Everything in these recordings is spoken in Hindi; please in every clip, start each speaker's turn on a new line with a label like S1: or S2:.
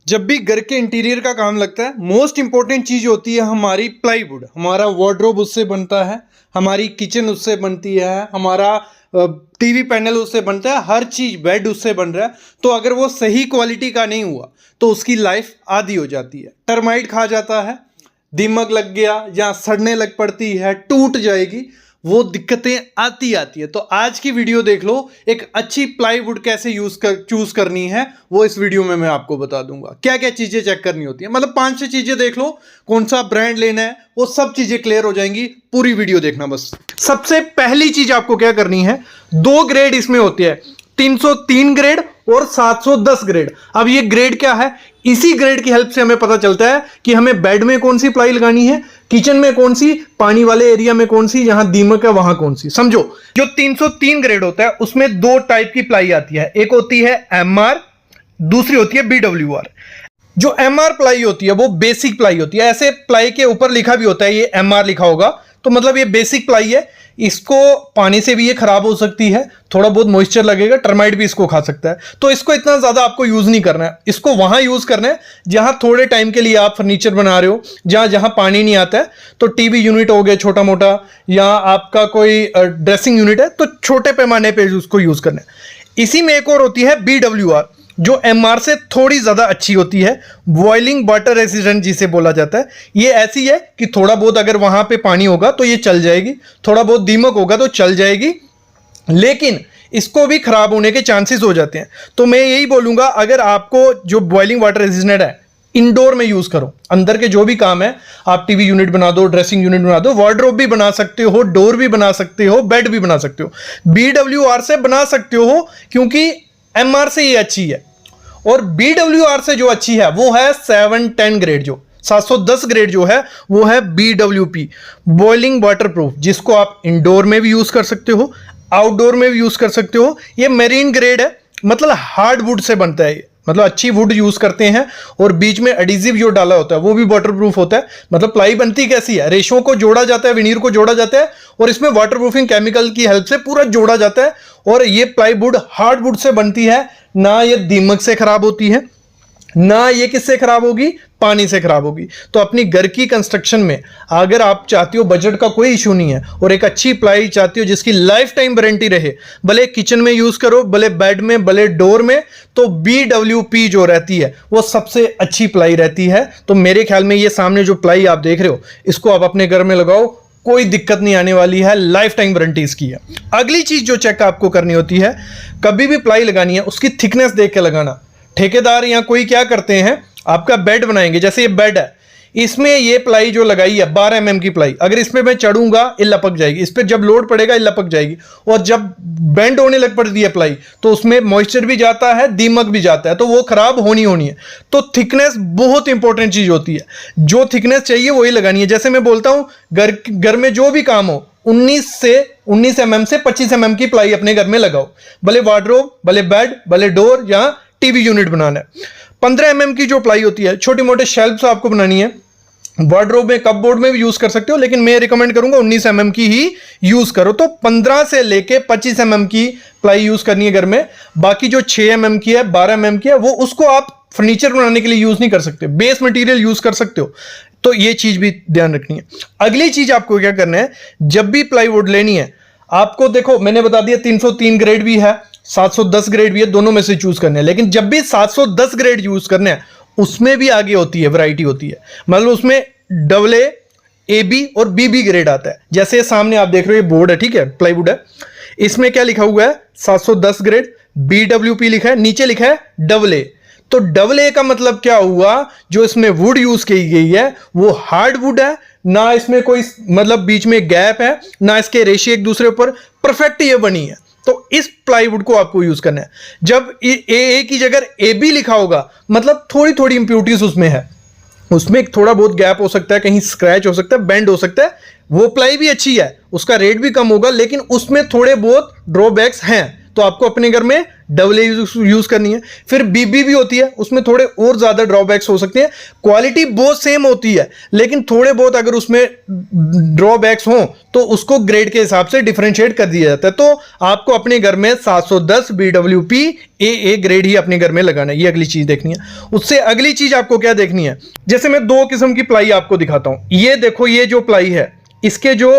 S1: जब भी घर के इंटीरियर का काम लगता है, मोस्ट इंपॉर्टेंट चीज़ होती है हमारी प्लाईवुड। हमारा वार्डरोब उससे बनता है, हमारी किचन उससे बनती है, हमारा टीवी पैनल उससे बनता है, हर चीज़, बेड उससे बन रहा है। तो अगर वो सही क्वालिटी का नहीं हुआ तो उसकी लाइफ आधी हो जाती है, टर्माइट खा जाता है, दीमक लग गया या सड़ने लग पड़ती है, टूट जाएगी, वो दिक्कतें आती है। तो आज की वीडियो देख लो, एक अच्छी प्लाईवुड कैसे चूज करनी है वो इस वीडियो में मैं आपको बता दूंगा। क्या क्या चीजें चेक करनी होती है, मतलब 5-6 चीजें देख लो, कौन सा ब्रांड लेना है, वो सब चीजें क्लियर हो जाएंगी। पूरी वीडियो देखना बस। सबसे पहली चीज आपको क्या करनी है, 2 ग्रेड इसमें होते हैं, 303 ग्रेड और 710 ग्रेड। अब ये ग्रेड क्या है, इसी ग्रेड की हेल्प से हमें पता चलता है कि हमें बेड में कौन सी प्लाई लगानी है, किचन में कौन सी, पानी वाले एरिया में कौन सी, जहां दीमक है वहां कौन सी। समझो, जो 303 ग्रेड होता है उसमें 2 टाइप की प्लाई आती है, एक होती है एमआर, दूसरी होती है बीडब्ल्यूआर। जो एमआर प्लाई होती है वो बेसिक प्लाई होती है, ऐसे प्लाई के ऊपर लिखा भी होता है, ये एमआर लिखा होगा तो मतलब ये बेसिक प्लाई है। इसको पानी से भी ये खराब हो सकती है, थोड़ा बहुत मॉइस्चर लगेगा, टर्माइट भी इसको खा सकता है। तो इसको इतना ज्यादा आपको यूज नहीं करना है, इसको वहां यूज करना है जहां थोड़े टाइम के लिए आप फर्नीचर बना रहे हो, जहां जहां पानी नहीं आता है। तो टीवी यूनिट हो गया छोटा मोटा, या आपका कोई ड्रेसिंग यूनिट है, तो छोटे पैमाने पे उसको यूज करना है। इसी में एक और होती है बीडब्ल्यूआर, जो एमआर से थोड़ी ज़्यादा अच्छी होती है, बॉइलिंग वाटर रेसिस्टेंट जिसे बोला जाता है। ये ऐसी है कि थोड़ा बहुत अगर वहाँ पे पानी होगा तो ये चल जाएगी, थोड़ा बहुत दीमक होगा तो चल जाएगी, लेकिन इसको भी खराब होने के चांसेस हो जाते हैं। तो मैं यही बोलूँगा, अगर आपको जो बॉइलिंग वाटर रेसिस्टेंट है इंडोर में यूज़ करो, अंदर के जो भी काम है, आप टीवी यूनिट बना दो, ड्रेसिंग यूनिट बना दो, वार्डरोब भी बना सकते हो, डोर भी बना सकते हो, बेड भी बना सकते हो। बीडब्ल्यूआर से बना सकते हो क्योंकि एमआर से ये अच्छी है, और बीडब्ल्यूआर से जो अच्छी है वो है 710 ग्रेड, जो 710 ग्रेड जो है वो है बीडब्ल्यूपी, बॉइलिंग वाटर प्रूफ, जिसको आप इंडोर में भी यूज कर सकते हो, आउटडोर में भी यूज कर सकते हो। ये मेरीन ग्रेड है, मतलब हार्ड वुड से बनता है ये, मतलब अच्छी वुड यूज करते हैं, और बीच में एडिजिव जो डाला होता है वो भी वाटरप्रूफ होता है। मतलब प्लाई बनती कैसी है, रेशों को जोड़ा जाता है, विनीर को जोड़ा जाता है, और इसमें वाटरप्रूफिंग केमिकल की हेल्प से पूरा जोड़ा जाता है। और ये प्लाईवुड हार्ड वुड से बनती है, ना ये दीमक से खराब होती है, ना ये किससे खराब होगी, पानी से खराब होगी। तो अपनी घर की कंस्ट्रक्शन में अगर आप चाहते हो, बजट का कोई इशू नहीं है, और एक अच्छी प्लाई चाहते हो जिसकी लाइफ टाइम वारंटी रहे, भले किचन में यूज करो, भले बेड में, भले डोर में, तो बीडब्ल्यूपी जो रहती है वो सबसे अच्छी प्लाई रहती है। तो मेरे ख्याल में ये सामने जो प्लाई आप देख रहे हो, इसको आप अपने घर में लगाओ, कोई दिक्कत नहीं आने वाली है, लाइफ टाइम वारंटी इसकी है। अगली चीज जो चेक आपको करनी होती है, कभी भी प्लाई लगानी है उसकी थिकनेस देख के लगाना। ठेकेदार या कोई क्या करते हैं, आपका बेड बनाएंगे, जैसे ये बेड है, इसमें ये प्लाई जो लगाई है 12 mm की प्लाई, अगर इसमें मैं चढ़ूंगा ये लपक जाएगी, इस पर जब लोड पड़ेगा ये लपक जाएगी, और जब बेंड होने लग पड़ती है प्लाई तो उसमें मॉइस्चर भी जाता है, दीमक भी जाता है, तो वो खराब होनी है। तो थिकनेस बहुत इंपॉर्टेंट चीज होती है, जो थिकनेस चाहिए वही लगानी है। जैसे मैं बोलता हूं, घर में जो भी काम हो, 19 mm से 25 mm की प्लाई अपने घर में लगाओ, भले वार्डरोब, भले बेड, भले डोर या टीवी यूनिट बनाना है। 15 mm की जो प्लाई होती है, छोटी मोटे शेल्फ्स आपको बनानी है, वार्डरोब में, कपबोर्ड में भी यूज कर सकते हो, लेकिन मैं रिकमेंड करूंगा 19 mm की ही यूज करो। तो 15 से लेके 25 mm की प्लाई यूज करनी है घर में। बाकी जो 6 mm की है, 12 mm की है, वो उसको आप फर्नीचर बनाने के लिए यूज नहीं कर सकते, बेस मटेरियल यूज कर सकते हो। तो ये चीज भी ध्यान रखनी है। अगली चीज आपको क्या करना है, जब भी प्लाईवुड लेनी है आपको, देखो मैंने बता दिया 303 ग्रेड भी है, 710 ग्रेड भी है, दोनों में से चूज करना है। लेकिन जब भी 710 ग्रेड यूज करना है, उसमें भी आगे होती है, वैरायटी होती है, मतलब उसमें AA, AB और BB ग्रेड आता है। जैसे सामने आप देख रहे हो ये बोर्ड है, ठीक है, प्लाईवुड है, इसमें क्या लिखा हुआ है, 710 ग्रेड, BWP लिखा है, नीचे लिखा है AA। तो AA का मतलब क्या हुआ, जो इसमें वुड यूज की गई है वो हार्ड वुड है, ना इसमें कोई मतलब बीच में गैप है, ना इसके रेशे एक दूसरे ऊपर, परफेक्ट ये बनी है। तो इस प्लाईवुड को आपको यूज करना है। जब AA की जगह AB लिखा होगा, मतलब थोड़ी थोड़ी इंप्योरिटीज उसमें है, उसमें थोड़ा बहुत गैप हो सकता है, कहीं स्क्रैच हो सकता है, बेंड हो सकता है, वो प्लाई भी अच्छी है, उसका रेट भी कम होगा, लेकिन उसमें थोड़े बहुत ड्रॉबैक्स हैं। तो आपको अपने घर में डबल यूज करनी है। फिर बीबी भी होती है, उसमें थोड़े और ज्यादा ड्रॉबैक्स हो सकते हैं। क्वालिटी बहुत सेम होती है, लेकिन थोड़े बहुत अगर उसमें ड्रॉबैक्स हो तो उसको ग्रेड के हिसाब से डिफरेंशिएट कर दिया जाता है। तो आपको अपने घर में 710 BWP AA ग्रेड ही अपने घर में लगाना है। ये अगली चीज देखनी है। उससे अगली चीज आपको क्या देखनी है, जैसे मैं दो किस्म की प्लाई आपको दिखाता हूं। ये देखो, ये जो प्लाई है, इसके जो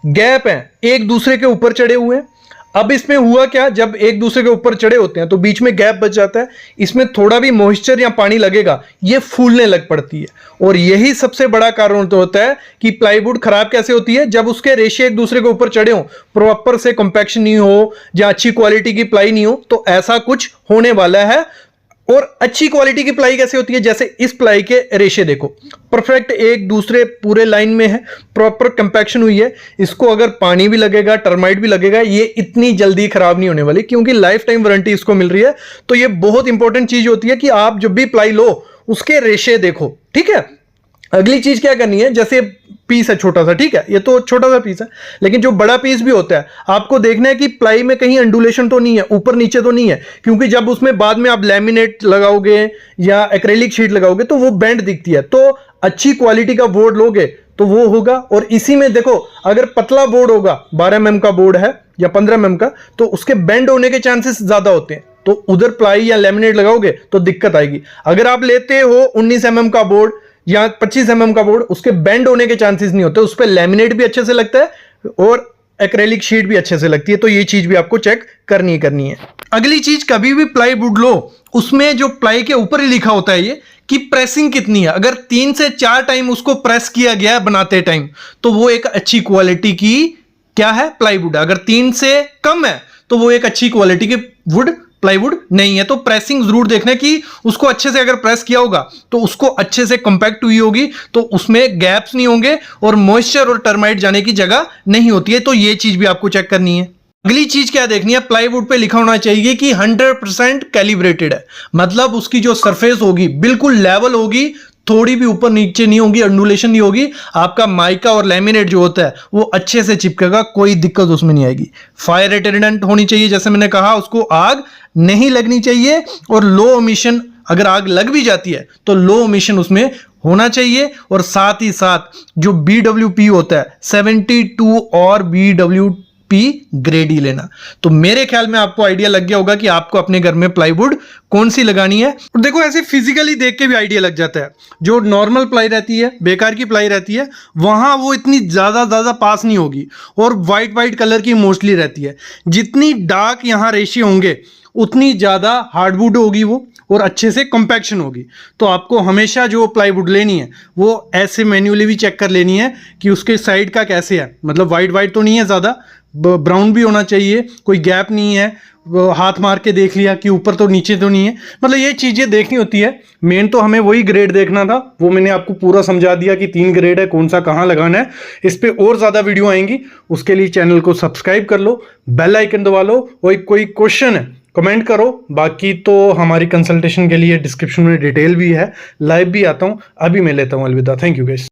S1: गैप हैं एक दूसरे के ऊपर चढ़े हुए हैं। अब इसमें हुआ क्या, जब एक दूसरे के ऊपर चढ़े होते हैं तो बीच में गैप बच जाता है। इसमें थोड़ा भी मॉइस्चर या पानी लगेगा, ये फूलने लग पड़ती है। और यही सबसे बड़ा कारण तो होता है कि प्लाईवुड खराब कैसे होती है, जब उसके रेशे एक दूसरे के ऊपर चढ़े हो, प्रॉपर से कंपैक्शन नहीं हो या अच्छी क्वालिटी की प्लाई नहीं हो, तो ऐसा कुछ होने वाला है। और अच्छी क्वालिटी की प्लाई कैसे होती है, जैसे इस प्लाई के रेशे देखो, परफेक्ट एक दूसरे पूरे लाइन में है, प्रॉपर कंपैक्शन हुई है। इसको अगर पानी भी लगेगा, टर्माइट भी लगेगा, ये इतनी जल्दी खराब नहीं होने वाली, क्योंकि लाइफ टाइम वारंटी इसको मिल रही है। तो ये बहुत इंपॉर्टेंट चीज होती है कि आप जब भी प्लाई लो उसके रेशे देखो, ठीक है। अगली चीज क्या करनी है, जैसे पीस है छोटा सा, ठीक है, ये तो छोटा सा पीस है, लेकिन जो बड़ा पीस भी होता है आपको देखना है कि प्लाई में कहीं अंडुलेशन तो नहीं है, ऊपर नीचे तो नहीं है, क्योंकि जब उसमें बाद में आप लैमिनेट लगाओगे या एक्रेलिक शीट लगाओगे तो वो बेंड दिखती है। तो अच्छी क्वालिटी का बोर्ड लोगे तो वो होगा। और इसी में देखो, अगर पतला बोर्ड होगा, 12 mm का बोर्ड है या 15 mm का, तो उसके बेंड होने के चांसेस ज्यादा होते हैं, तो उधर प्लाई या लैमिनेट लगाओगे तो दिक्कत आएगी। अगर आप लेते हो 19 mm का बोर्ड या 25 mm का बोर्ड, उसके बेंड होने के चांसेस नहीं होते, उस पर लैमिनेट भी अच्छे से लगता है और एक्रेलिक शीट भी अच्छे से लगती है। तो ये चीज भी आपको चेक करनी है। अगली चीज, कभी भी प्लाईवुड लो, उसमें जो प्लाई के ऊपर ही लिखा होता है ये कि प्रेसिंग कितनी है। अगर 3 से 4 टाइम उसको प्रेस किया गया है बनाते टाइम, तो वो एक अच्छी क्वालिटी की क्या है, प्लाईवुड है। अगर 3 से कम है तो वो एक अच्छी क्वालिटी की प्लाईवुड नहीं है। तो प्रेसिंग जरूर देखना कि उसको अच्छे से अगर प्रेस किया होगा तो उसको अच्छे से कंपैक्ट हुई होगी, तो उसमें गैप्स नहीं होंगे और मॉइस्चर और टर्माइट जाने की जगह नहीं होती है। तो ये चीज भी आपको चेक करनी है। अगली चीज क्या देखनी है, प्लाईवुड पे लिखा होना चाहिए कि 100% कैलिब्रेटेड है, मतलब उसकी जो सरफेस होगी बिल्कुल लेवल होगी, थोड़ी भी ऊपर नीचे नहीं होगी, अंडुलेशन नहीं होगी। आपका माइका और लैमिनेट जो होता है वो अच्छे से चिपकेगा, कोई दिक्कत उसमें नहीं आएगी। फायर रिटर्डेंट होनी चाहिए, जैसे मैंने कहा, उसको आग नहीं लगनी चाहिए। और लो एमिशन, अगर आग लग भी जाती है तो लो एमिशन उसमें होना चाहिए। और साथ ही साथ जो BWP होता है 72 और BWP ग्रेड ही लेना। तो मेरे ख्याल में आपको आइडिया लग गया होगा कि आपको अपने घर में प्लाईवुड कौन सी लगानी है। और देखो, ऐसे फिजिकली देख के भी आइडिया लग जाता है। जो नॉर्मल प्लाई रहती है, बेकार की प्लाई रहती है, वहां वो इतनी ज्यादा पास नहीं होगी और वाइट कलर की मोस्टली रहती है। जितनी डार्क यहाँ रेशियो होंगे उतनी ज्यादा हार्डवुड होगी वो, और अच्छे से कंपैक्शन होगी। तो आपको हमेशा जो प्लाईवुड लेनी है वो ऐसे मैन्युअली भी चेक कर लेनी है कि उसके साइड का कैसे है, मतलब वाइट तो नहीं है, ज़्यादा ब्राउन भी होना चाहिए, कोई गैप नहीं है, हाथ मार के देख लिया कि ऊपर तो नीचे तो नहीं है, मतलब ये चीज़ें देखनी होती है। मेन तो हमें वही ग्रेड देखना था, वो मैंने आपको पूरा समझा दिया कि 3 ग्रेड है, कौन सा कहाँ लगाना है। इस पे और ज़्यादा वीडियो आएंगी, उसके लिए चैनल को सब्सक्राइब कर लो, बेल आइकन दबा लो। कोई क्वेश्चन है कमेंट करो। बाकी तो हमारी कंसल्टेशन के लिए डिस्क्रिप्शन में डिटेल भी है, लाइव भी आता हूँ। अभी मैं लेता हूँ अलविदा। Thank you guys.